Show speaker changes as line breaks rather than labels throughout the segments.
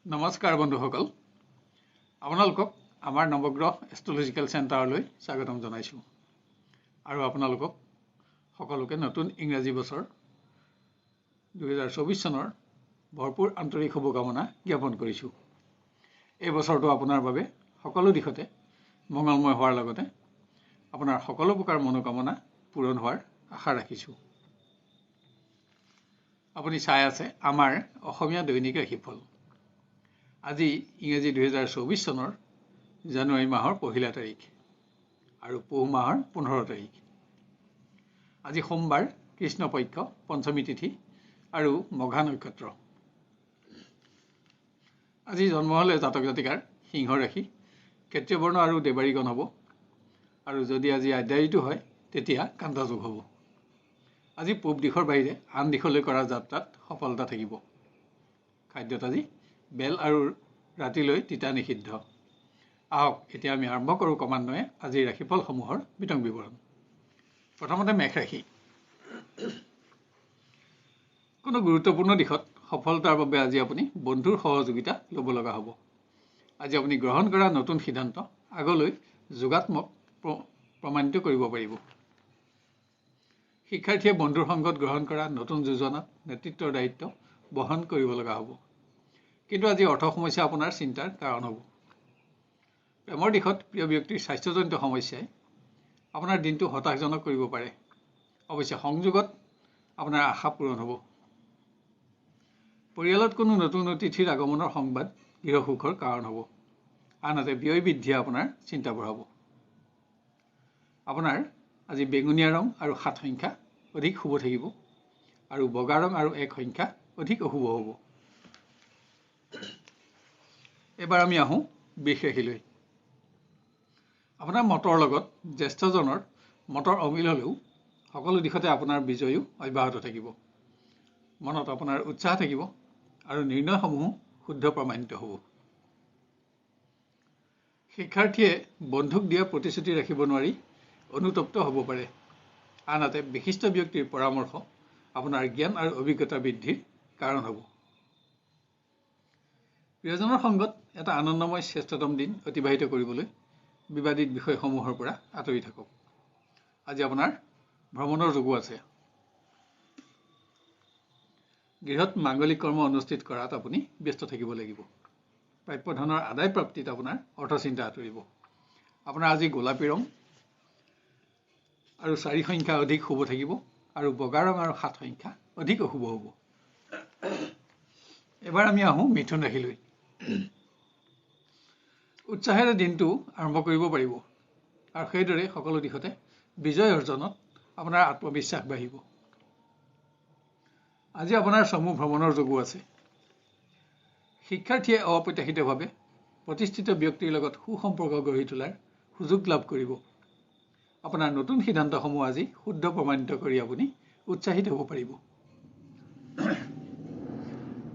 নমস্কাৰ বন্ধুসকল, আপোনালোকক আমাৰ নৱগ্ৰহ এষ্ট্ৰলজিকেল চেণ্টাৰলৈ স্বাগতম জনাইছোঁ আৰু আপোনালোকক সকলোকে নতুন ইংৰাজী বছৰ 2024 চনৰ ভৰপূৰ আন্তৰিক শুভকামনা জ্ঞাপন কৰিছোঁ। এই বছৰটো আপোনাৰ বাবে সকলো দিশতে মংগলময় হোৱাৰ লগতে আপোনাৰ সকলো প্ৰকাৰ মনোকামনা পূৰণ হোৱাৰ আশা ৰাখিছোঁ। আপুনি চাই আছে আমাৰ অসমীয়া দৈনিক ৰাশিফল। আজি ইংৰাজী 2024 চনৰ জানুৱাৰী মাহৰ 1 তাৰিখ আৰু পুহ মাহৰ 15 তাৰিখ। আজি সোমবাৰ, কৃষ্ণপক্ষ, পঞ্চমী তিথি আৰু মঘা নক্ষত্ৰ। আজি জন্ম হ'লে জাতক জাতিকাৰ সিংহ ৰাশি, ক্ষত্ৰিয় বৰ্ণ আৰু দেৱাৰীগণ হ'ব, আৰু যদি আজি আদ্যায়িটো হয় তেতিয়া কান্তাযোগ হ'ব। আজি পূব দিশৰ বাহিৰে আন দিশলৈ কৰা যাত্ৰাত সফলতা থাকিব। খাদ্যত আজি বেল আৰু ৰাতিলৈ তিতা নিষিদ্ধ। আহক এতিয়া আমি আৰম্ভ কৰোঁ ক্ৰমান্বয়ে আজিৰ ৰাশিফলসমূহৰ বিতং বিৱৰণ। প্ৰথমতে মেষ ৰাশি। কোনো গুৰুত্বপূৰ্ণ দিশত সফলতাৰ বাবে আজি আপুনি বন্ধুৰ সহযোগিতা ল'ব লগা হ'ব। আজি আপুনি গ্ৰহণ কৰা নতুন সিদ্ধান্ত আগলৈ যোগাত্মক প্ৰমাণিত কৰিব পাৰিব। শিক্ষাৰ্থীয়ে বন্ধুৰ সংগত গ্ৰহণ কৰা নতুন যোজনাত নেতৃত্বৰ দায়িত্ব বহন কৰিব লগা হ'ব। কিন্তু আজি অৰ্থ সমস্যা আপোনাৰ চিন্তাৰ কাৰণ হ'ব। প্ৰেমৰ দিশত প্ৰিয় ব্যক্তিৰ স্বাস্থ্যজনিত সমস্যাই আপোনাৰ দিনটো হতাশজনক কৰিব পাৰে। অৱশ্যে সংযোগত আপোনাৰ আশা পূৰণ হ'ব। পৰিয়ালত কোনো নতুন অতিথিৰ আগমনৰ সংবাদ গৃহসুখৰ কাৰণ হ'ব। আনহাতে ব্যয় বৃদ্ধিয়ে আপোনাৰ চিন্তা বঢ়াব। আপোনাৰ আজি বেঙুনীয়া ৰং আৰু 7 সংখ্যা অধিক শুভ থাকিব, আৰু বগা ৰং আৰু 1 সংখ্যা অধিক অশুভ হ'ব। এবাৰ আমি আহোঁ বৃষ ৰাশিলৈ। আপোনাৰ মতৰ লগত জ্যেষ্ঠজনৰ মতৰ অমিল হ'লেও সকলো দিশতে আপোনাৰ বিজয়ো অব্যাহত থাকিব। মনত আপোনাৰ উৎসাহ থাকিব আৰু নিৰ্ণয়সমূহ শুদ্ধ প্ৰমাণিত হ'ব। শিক্ষাৰ্থীয়ে বন্ধুক দিয়া প্ৰতিশ্ৰুতি ৰাখিব নোৱাৰি অনুতপ্ত হ'ব পাৰে। আনহাতে বিশিষ্ট ব্যক্তিৰ পৰামৰ্শ আপোনাৰ জ্ঞান আৰু অভিজ্ঞতা বৃদ্ধিৰ কাৰণ হ'ব। প্ৰিয়জনৰ সংগত এটা আনন্দময় শ্ৰেষ্ঠতম দিন অতিবাহিত কৰিবলৈ বিবাদিত বিষয়সমূহৰ পৰা আঁতৰি থাকক। আজি আপোনাৰ ভ্ৰমণৰ যোগো আছে। গৃহত মাংগলিক কৰ্ম অনুষ্ঠিত কৰাত আপুনি ব্যস্ত থাকিব লাগিব। প্ৰাপ্য ধনৰ আদায় প্ৰাপ্তিত আপোনাৰ অৰ্থচিন্তা আঁতৰিব। আপোনাৰ আজি গোলাপী ৰং আৰু 4 সংখ্যা অধিক শুভ থাকিব, আৰু বগা ৰং আৰু 7 সংখ্যা অধিক অশুভ হ'ব। এবাৰ আমি আহোঁ মিথুন ৰাশিলৈ। উৎসাহেৰে দিনটো আৰম্ভ কৰিব পাৰিব, আৰু সেইদৰে সকলো দিশতে বিজয় অৰ্জনত আপোনাৰ আত্মবিশ্বাস বাঢ়িব। আজি আপোনাৰ চমু ভ্ৰমণৰ যোগো আছে। শিক্ষাৰ্থীয়ে অপ্ৰত্যাশিতভাৱে প্ৰতিষ্ঠিত ব্যক্তিৰ লগত সুসম্পৰ্ক গঢ়ি তোলাৰ সুযোগ লাভ কৰিব। আপোনাৰ নতুন সিদ্ধান্তসমূহ আজি শুদ্ধ প্ৰমাণিত কৰি আপুনি উৎসাহিত হ'ব পাৰিব।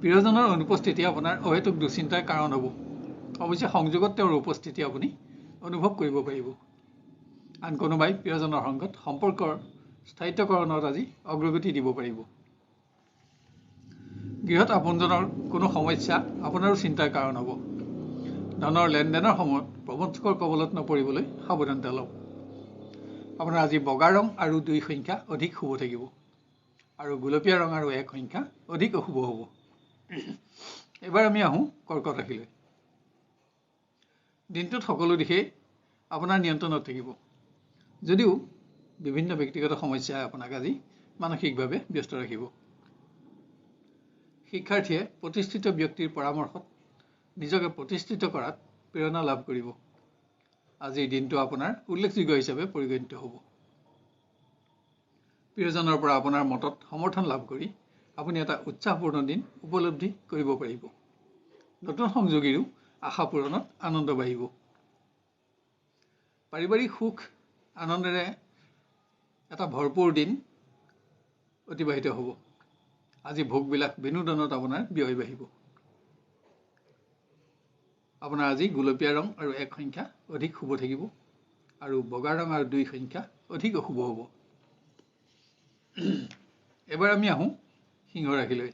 প্ৰিয়জনৰ অনুপস্থিতি আপোনাৰ অহেতুক দুশ্চিন্তাৰ কাৰণ হ'ব। অৱশ্যে সংযোগত তেওঁৰ উপস্থিতি আপুনি অনুভৱ কৰিব পাৰিব। আন কোনোবাই প্ৰিয়জনৰ সংগত সম্পৰ্কৰ স্থায়িত্বকৰণত আজি অগ্ৰগতি দিব পাৰিব। গৃহত আপোনজনৰ কোনো সমস্যা আপোনাৰো চিন্তাৰ কাৰণ হ'ব। ধনৰ লেনদেনৰ সময়ত প্ৰবঞ্চকৰ কবলত নপৰিবলৈ সাৱধানতা লওক। আপোনাৰ আজি বগা ৰং আৰু 2 সংখ্যা অধিক শুভ থাকিব, আৰু গোলপীয়া ৰং আৰু 1 সংখ্যা অধিক অশুভ হ'ব। এবাৰ আমি আহোঁ কৰ্কট ৰাশিলৈ। দিনটোত সকলো দিশেই আপোনাৰ নিয়ন্ত্ৰণত থাকিব, যদিও বিভিন্ন ব্যক্তিগত সমস্যাই আপোনাক আজি মানসিকভাৱে ব্যস্ত ৰাখিব। শিক্ষাৰ্থীয়ে প্ৰতিষ্ঠিত ব্যক্তিৰ পৰামৰ্শত নিজকে প্ৰতিষ্ঠিত কৰাত প্ৰেৰণা লাভ কৰিব। আজিৰ দিনটো আপোনাৰ উল্লেখযোগ্য হিচাপে পৰিগণিত হ'ব। প্ৰিয়জনৰ পৰা আপোনাৰ মতত সমৰ্থন লাভ কৰি আপুনি এটা উৎসাহপূৰ্ণ দিন উপলব্ধি কৰিব পাৰিব। নতুন সংযোগীৰো আশা পূৰণত আনন্দ বাঢ়িব। পাৰিবাৰিক সুখ আনন্দেৰে এটা ভৰপূৰ দিন অতিবাহিত হ'ব। আজি ভোগবিলাক বিনোদনত আপোনাৰ ব্যয় বাঢ়িব। আপোনাৰ আজি গোলপীয়া ৰং আৰু 1 সংখ্যা অধিক শুভ থাকিব, আৰু বগা ৰং আৰু 2 সংখ্যা অধিক অশুভ হ'ব। এবাৰ আমি আহোঁ সিংহ ৰাশিলৈ।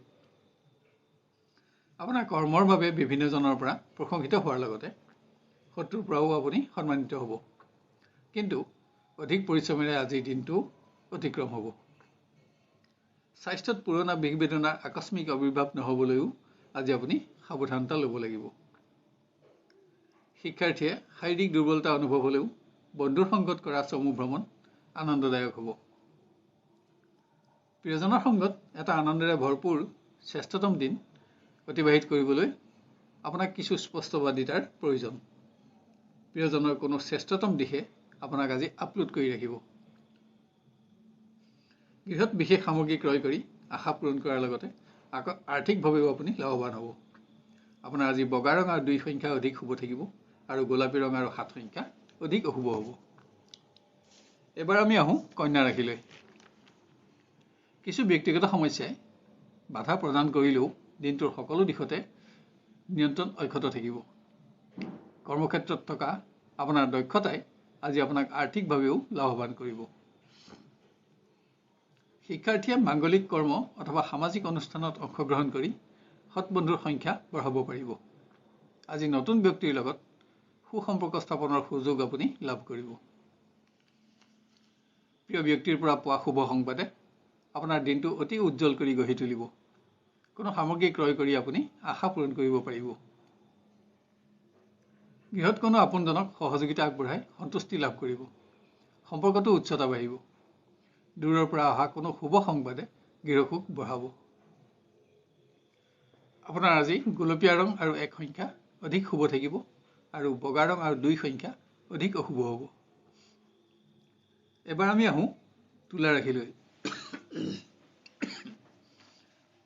আপোনাৰ কৰ্মৰ বাবে বিভিন্নজনৰ পৰা প্ৰশংসিত হোৱাৰ লগতে শত্ৰুৰ পৰাও আপুনি সন্মানিত হ'ব। কিন্তু অধিক পৰিশ্ৰমেৰে আজিৰ দিনটো অতিক্ৰম হ'ব। স্বাস্থ্যত পুৰণা বিষ বেদনাৰ আকস্মিক আৱিৰ্ভাৱ নহ'বলৈও আজি আপুনি সাৱধানতা ল'ব লাগিব। শিক্ষাৰ্থীয়ে শাৰীৰিক দুৰ্বলতা অনুভৱ হ'লেও বন্ধুৰ সংগত কৰা চমু ভ্ৰমণ আনন্দদায়ক হ'ব। প্ৰিয়জনৰ সংগত এটা আনন্দেৰে ভৰপূৰ শ্ৰেষ্ঠতম দিন অতিবাহিত কৰিবলৈ আপোনাক কিছু স্পষ্টবাদিতাৰ প্ৰয়োজন। প্ৰিয়জনৰ কোনো শ্ৰেষ্ঠতম দিশে আপোনাক আজি আপলোড কৰি ৰাখিব। গৃহত বিশেষ সামগ্ৰী ক্ৰয় কৰি আশা পূৰণ কৰাৰ লগতে আৰ্থিকভাৱেও আপুনি লাভৱান হ'ব। আপোনাৰ আজি বগা ৰং আৰু 2 সংখ্যা অধিক শুভ থাকিব আৰু গোলাপী ৰং আৰু 7 সংখ্যা অধিক অশুভ হ'ব। এবাৰ আমি আহোঁ কন্যা ৰাশিলৈ। কিছু ব্যক্তিগত সমস্যাই বাধা প্ৰদান কৰিলেও দিনটোৰ সকলো দিশতে নিয়ন্ত্ৰণ অক্ষত থাকিব। কৰ্মক্ষেত্ৰত থকা আপোনাৰ দক্ষতাই আজি আপোনাক আৰ্থিকভাৱেও লাভৱান কৰিব। শিক্ষাৰ্থীয়ে মাংগলিক কৰ্ম অথবা সামাজিক অনুষ্ঠানত অংশগ্ৰহণ কৰি সৎ বন্ধুৰ সংখ্যা বঢ়াব পাৰিব। আজি নতুন ব্যক্তিৰ লগত সুসম্পৰ্ক স্থাপনৰ সুযোগ আপুনি লাভ কৰিব। প্ৰিয় ব্যক্তিৰ পৰা পোৱা শুভ সংবাদে আপোনাৰ দিনটো অতি উজ্জ্বল কৰি গঢ়ি তুলিব। কোনো সামগ্ৰী ক্ৰয় কৰি আপুনি আশা পূৰণ কৰিব পাৰিব। গৃহত কোনো আপোনজনক সহযোগিতা আগবঢ়াই সন্তুষ্টি লাভ কৰিব। সম্পৰ্কটো উচ্চতা বাঢ়িব। দূৰৰ পৰা অহা কোনো শুভ সংবাদে গৃহসুখ বঢ়াব। আপোনাৰ আজি গোলপীয়া ৰং আৰু 1 সংখ্যা অধিক শুভ থাকিব আৰু বগা ৰং আৰু 2 সংখ্যা অধিক অশুভ হ'ব। এবাৰ আমি আহোঁ তুলা ৰাশিলৈ।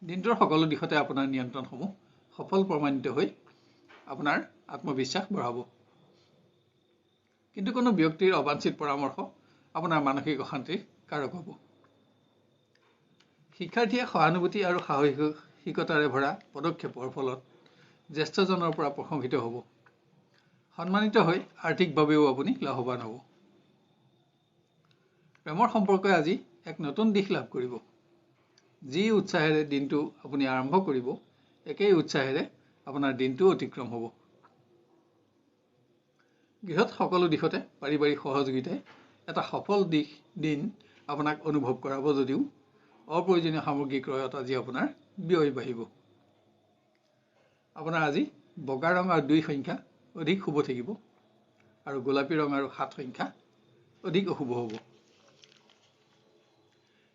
দিনটোৰ সকলো দিশতে আপোনাৰ নিয়ন্ত্ৰণসমূহ সফল প্ৰমাণিত হৈ আপোনাৰ আত্মবিশ্বাস বঢ়াব। কিন্তু কোনো ব্যক্তিৰ অবাঞ্ছিত পৰামৰ্শ আপোনাৰ মানসিক অশান্তিৰ কাৰক হ'ব। শিক্ষাৰ্থীয়ে সহানুভূতি আৰু সাহসিকতাৰে ভৰা পদক্ষেপৰ ফলত জ্যেষ্ঠজনৰ পৰা প্ৰশংসিত হ'ব। সন্মানিত হৈ আৰ্থিকভাৱেও আপুনি লাভৱান হ'ব। প্ৰেমৰ সম্পৰ্কই আজি এক নতুন দিশ লাভ কৰিব। যি উৎসাহেৰে দিনটো আপুনি আৰম্ভ কৰিব, একেই উৎসাহেৰে আপোনাৰ দিনটো অতিক্ৰম হ'ব। গৃহত সকলো দিশতে পাৰিবাৰিক সহযোগিতাই এটা সফল দিন আপোনাক অনুভৱ কৰাব যদিও অপ্ৰয়োজনীয় সামগ্ৰী ক্ৰয়ত আজি আপোনাৰ ব্যয় বাঢ়িব। আপোনাৰ আজি বগা ৰং আৰু 2 সংখ্যা অধিক শুভ থাকিব আৰু গোলাপী ৰং আৰু 7 সংখ্যা অধিক অশুভ হ'ব।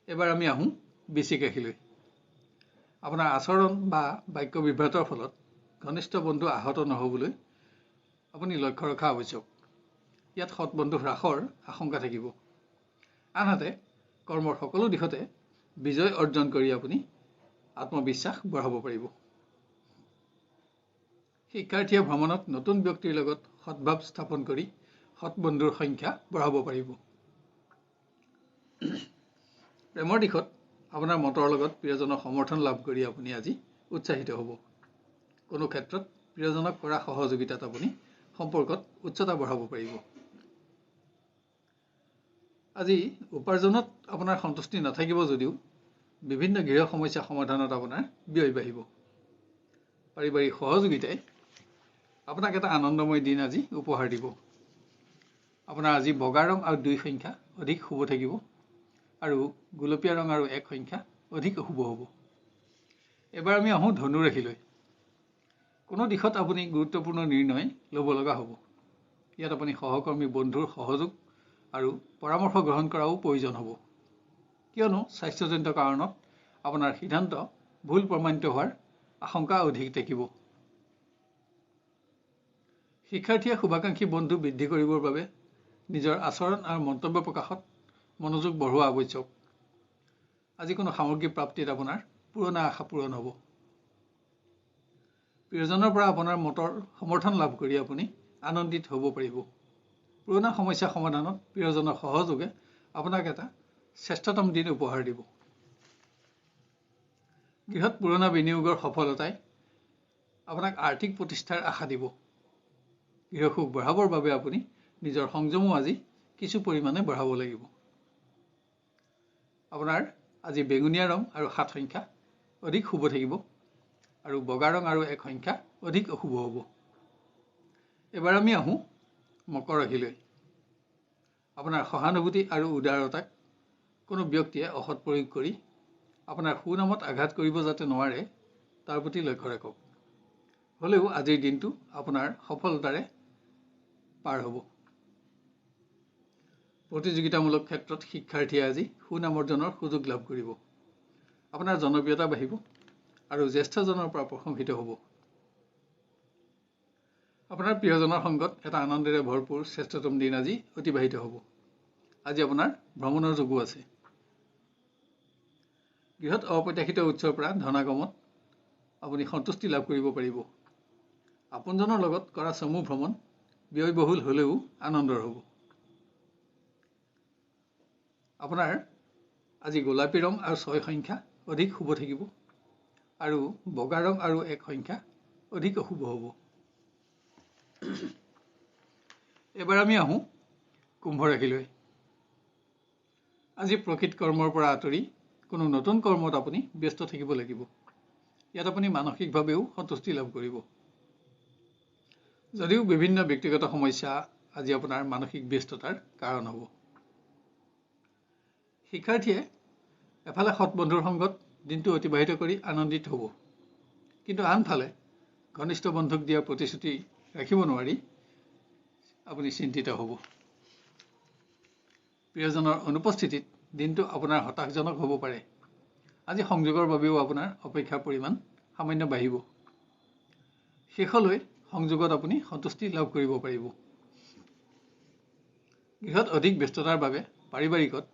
এবাৰ আমি আহোঁ বৃশ্চিক ৰাশিলৈ। আপোনাৰ আচৰণ বা বাক্য বিভ্ৰাটৰ ফলত ঘনিষ্ঠ বন্ধু আহত নহ'বলৈ আপুনি লক্ষ্য ৰখা আৱশ্যক। ইয়াত সৎ বন্ধু হ্ৰাসৰ আশংকা থাকিব। আনহাতে কৰ্মৰ সকলো দিশতে বিজয় অৰ্জন কৰি আপুনি আত্মবিশ্বাস বঢ়াব পাৰিব। শিক্ষাৰ্থীয়ে ভ্ৰমণত নতুন ব্যক্তিৰ লগত সদ্ভাৱ স্থাপন কৰি সৎ বন্ধুৰ সংখ্যা বঢ়াব পাৰিব। প্ৰেমৰ দিশত আপোনাৰ মতৰ লগত প্ৰিয়জনৰ সমৰ্থন লাভ কৰি আপুনি আজি উৎসাহিত হ'ব। কোনো ক্ষেত্ৰত প্ৰিয়জনক কৰা সহযোগিতাত আপুনি সম্পৰ্কত উচ্চতা বঢ়াব পাৰিব। আজি উপাৰ্জনত আপোনাৰ সন্তুষ্টি নাথাকিব যদিও বিভিন্ন গৃহ সমস্যা সমাধানত আপোনাৰ ব্যয় বাঢ়িব। পাৰিবাৰিক সহযোগিতাই আপোনাক এটা আনন্দময় দিন আজি উপহাৰ দিব। আপোনাৰ আজি বগা ৰং আৰু 2 সংখ্যা অধিক শুভ থাকিব আৰু গোলপীয়া ৰং আৰু 1 সংখ্যা অধিক অশুভ হ'ব। এবাৰ আমি আহোঁ ধনু ৰাশিলৈ। কোনো দিশত আপুনি গুৰুত্বপূৰ্ণ নিৰ্ণয় ল'ব লগা হ'ব। ইয়াত আপুনি সহকৰ্মী বন্ধুৰ সহযোগ আৰু পৰামৰ্শ গ্ৰহণ কৰাও প্ৰয়োজন হ'ব। কিয়নো স্বাস্থ্যজনিত কাৰণত আপোনাৰ সিদ্ধান্ত ভুল প্ৰমাণিত হোৱাৰ আশংকা অধিক থাকিব। শিক্ষাৰ্থীয়ে শুভাকাংক্ষী বন্ধু বৃদ্ধি কৰিবৰ বাবে নিজৰ আচৰণ আৰু মন্তব্য প্ৰকাশত মনোযোগ বঢ়োৱা আৱশ্যক। আজি কোনো সামগ্ৰী প্ৰাপ্তিত আপোনাৰ পুৰণা আশা পূৰণ হ'ব। প্ৰিয়জনৰ পৰা আপোনাৰ মতৰ সমৰ্থন লাভ কৰি আপুনি আনন্দিত হ'ব পাৰিব। পুৰণা সমস্যা সমাধানত প্ৰিয়জনৰ সহযোগে আপোনাক এটা শ্ৰেষ্ঠতম দিন উপহাৰ দিব। গৃহত পুৰণা বিনিয়োগৰ সফলতাই আপোনাক আৰ্থিক প্ৰতিষ্ঠাৰ আশা দিব। গৃহসুখ বঢ়াবৰ বাবে আপুনি নিজৰ সংযমো আজি কিছু পৰিমাণে বঢ়াব লাগিব। আপোনাৰ আজি বেঙুনীয়া ৰং আৰু 7 সংখ্যা অধিক শুভ থাকিব আৰু বগা ৰং আৰু এক সংখ্যা অধিক অশুভ হ'ব। এবাৰ আমি আহোঁ মকৰ ৰাশিলৈ। আপোনাৰ সহানুভূতি আৰু উদাৰতাক কোনো ব্যক্তিয়ে অসৎ প্ৰয়োগ কৰি আপোনাৰ সুনামত আঘাত কৰিব যাতে নোৱাৰে তাৰ প্ৰতি লক্ষ্য ৰাখক। হ'লেও আজিৰ দিনটো আপোনাৰ সফলতাৰে পাৰ হ'ব। প্ৰতিযোগিতামূলক ক্ষেত্ৰত শিক্ষাৰ্থীয়ে আজি সুনাম অৰ্জনৰ সুযোগ লাভ কৰিব। আপোনাৰ জনপ্ৰিয়তা বাঢ়িব আৰু জ্যেষ্ঠজনৰ পৰা প্ৰশংসিত হ'ব। আপোনাৰ প্ৰিয়জনৰ সংগত এটা আনন্দেৰে ভৰপূৰ শ্ৰেষ্ঠতম দিন আজি অতিবাহিত হ'ব। আজি আপোনাৰ ভ্ৰমণৰ যোগো আছে। গৃহত অপ্ৰত্যাশিত উৎসৰ পৰা ধনাগমত আপুনি সন্তুষ্টি লাভ কৰিব পাৰিব। আপোনজনৰ লগত কৰা চমু ভ্ৰমণ ব্যয়বহুল হ'লেও আনন্দৰ হ'ব। আপোনাৰ আজি গোলাপী ৰং আৰু 6 সংখ্যা অধিক শুভ থাকিব আৰু বগা ৰং আৰু 1 সংখ্যা অধিক অশুভ হ'ব। এবাৰ আমি আহোঁ কুম্ভ ৰাশিলৈ। আজি প্ৰকৃত কৰ্মৰ পৰা আঁতৰি কোনো নতুন কৰ্মত আপুনি ব্যস্ত থাকিব লাগিব। ইয়াত আপুনি মানসিকভাৱেও সন্তুষ্টি লাভ কৰিব। যদিও বিভিন্ন ব্যক্তিগত সমস্যা আজি আপোনাৰ মানসিক ব্যস্ততাৰ কাৰণ হ'ব। শিক্ষাৰ্থীয়ে এফালে সৎ বন্ধুৰ সংগত দিনটো অতিবাহিত কৰি আনন্দিত হ'ব, কিন্তু আনফালে ঘনিষ্ঠ বন্ধুক দিয়া প্ৰতিশ্ৰুতি ৰাখিব নোৱাৰি আপুনি চিন্তিত হ'ব। প্ৰিয়জনৰ অনুপস্থিতিত দিনটো আপোনাৰ হতাশজনক হ'ব পাৰে। আজি সংযোগৰ বাবেও আপোনাৰ অপেক্ষাৰ পৰিমাণ সামান্য বাঢ়িব। শেষলৈ সংযোগত আপুনি সন্তুষ্টি লাভ কৰিব পাৰিব। গৃহত অধিক ব্যস্ততাৰ বাবে পাৰিবাৰিকত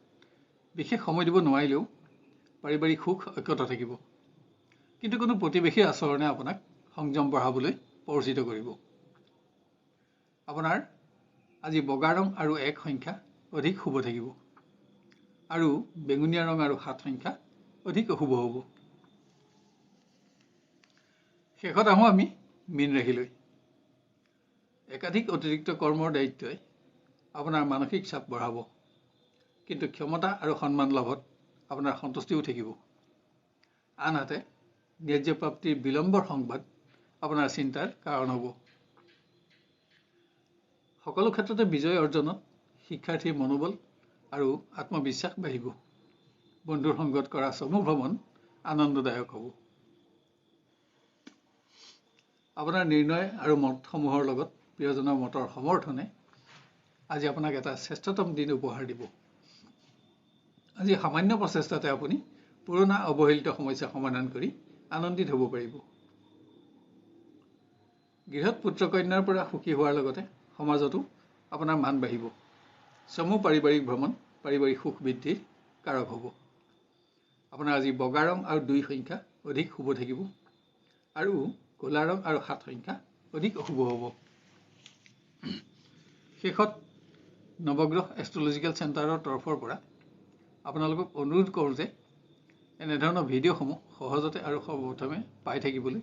বিশেষ সময় দিব নোৱাৰিলেও পাৰিবাৰিক সুখ অক্ষত থাকিব। কিন্তু কোনো প্ৰতিবেশী আচৰণে আপোনাক সংযম বঢ়াবলৈ প্ৰৰোচিত কৰিব। আপোনাৰ আজি বগা ৰং আৰু 1 সংখ্যা অধিক শুভ থাকিব আৰু বেঙুনীয়া ৰং আৰু 7 সংখ্যা অধিক অশুভ হ'ব। শেষত আহোঁ আমি মীন ৰাশিলৈ। একাধিক অতিৰিক্ত কৰ্মৰ দায়িত্বই আপোনাৰ মানসিক চাপ বঢ়াব, কিন্তু ক্ষমতা আৰু সন্মান লাভত আপোনাৰ সন্তুষ্টিও থাকিব। আনহাতে ন্যায্য প্ৰাপ্তিৰ বিলম্বৰ সংবাদ আপোনাৰ চিন্তাৰ কাৰণ হ'ব। সকলো ক্ষেত্ৰতে বিজয় অৰ্জনত শিক্ষাৰ্থীৰ মনোবল আৰু আত্মবিশ্বাস বাঢ়িব। বন্ধুৰ সংগত কৰা চমু ভ্ৰমণ আনন্দদায়ক হ'ব। আপোনাৰ নিৰ্ণয় আৰু মতসমূহৰ লগত প্ৰিয়জনৰ মতৰ সমৰ্থনে আজি আপোনাক এটা শ্ৰেষ্ঠতম দিন উপহাৰ দিব। আজি সামান্য প্ৰচেষ্টাতে আপুনি পুৰণা অৱহেলিত সমস্যা সমাধান কৰি আনন্দিত হ'ব পাৰিব। গৃহত পুত্ৰ-কন্যাৰ পৰা সুখী হোৱাৰ লগতে সমাজতো আপোনাৰ মান বাঢ়িব। চমু পাৰিবাৰিক ভ্ৰমণ পাৰিবাৰিক সুখ বৃদ্ধিৰ কাৰক হ'ব। আপোনাৰ আজি বগা ৰং আৰু 2 সংখ্যা অধিক শুভ থাকিব আৰু ক'লা ৰং আৰু 7 সংখ্যা অধিক অশুভ হ'ব। শেষত নৱগ্ৰহ এষ্ট্ৰলজিকেল চেণ্টাৰৰ তৰফৰ পৰা আপোনালোকক অনুৰোধ কৰোঁ যে এনেধৰণৰ ভিডিঅ'সমূহ সহজতে আৰু সৰ্বপ্ৰথমে পাই থাকিবলৈ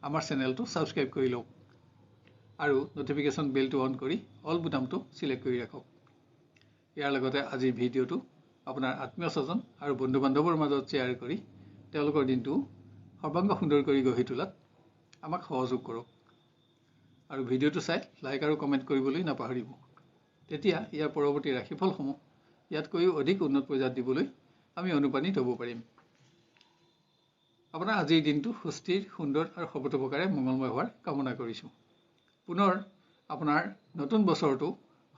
আমাৰ চেনেলটো ছাবস্ক্ৰাইব কৰি লওক আৰু নটিফিকেশ্যন বেলটো অন কৰি অল বুটামটো চিলেক্ট কৰি ৰাখক। ইয়াৰ লগতে আজিৰ ভিডিঅ'টো আপোনাৰ আত্মীয় স্বজন আৰু বন্ধু বান্ধৱৰ মাজত শ্বেয়াৰ কৰি তেওঁলোকৰ দিনটো সৰ্বাংগ সুন্দৰ কৰি গঢ়ি তোলাত আমাক সহযোগ কৰক আৰু ভিডিঅ'টো চাই লাইক আৰু কমেণ্ট কৰিবলৈ নাপাহৰিব। তেতিয়া ইয়াৰ পৰৱৰ্তী ৰাশিফলসমূহ ইয়াতকৈও অধিক উন্নত পৰ্যায়ত দিবলৈ আমি অনুপ্ৰাণিত হ'ব পাৰিম। আপোনাৰ আজিৰ দিনটো সুস্থিৰ, সুন্দৰ আৰু সৰ্বতোপ্ৰকাৰে মংগলময় হোৱাৰ কামনা কৰিছোঁ। পুনৰ আপোনাৰ নতুন বছৰটো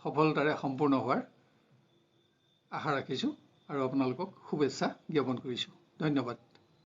সফলতাৰে সম্পূৰ্ণ হোৱাৰ আশা ৰাখিছোঁ আৰু আপোনালোকক শুভেচ্ছা জ্ঞাপন কৰিছোঁ। ধন্যবাদ।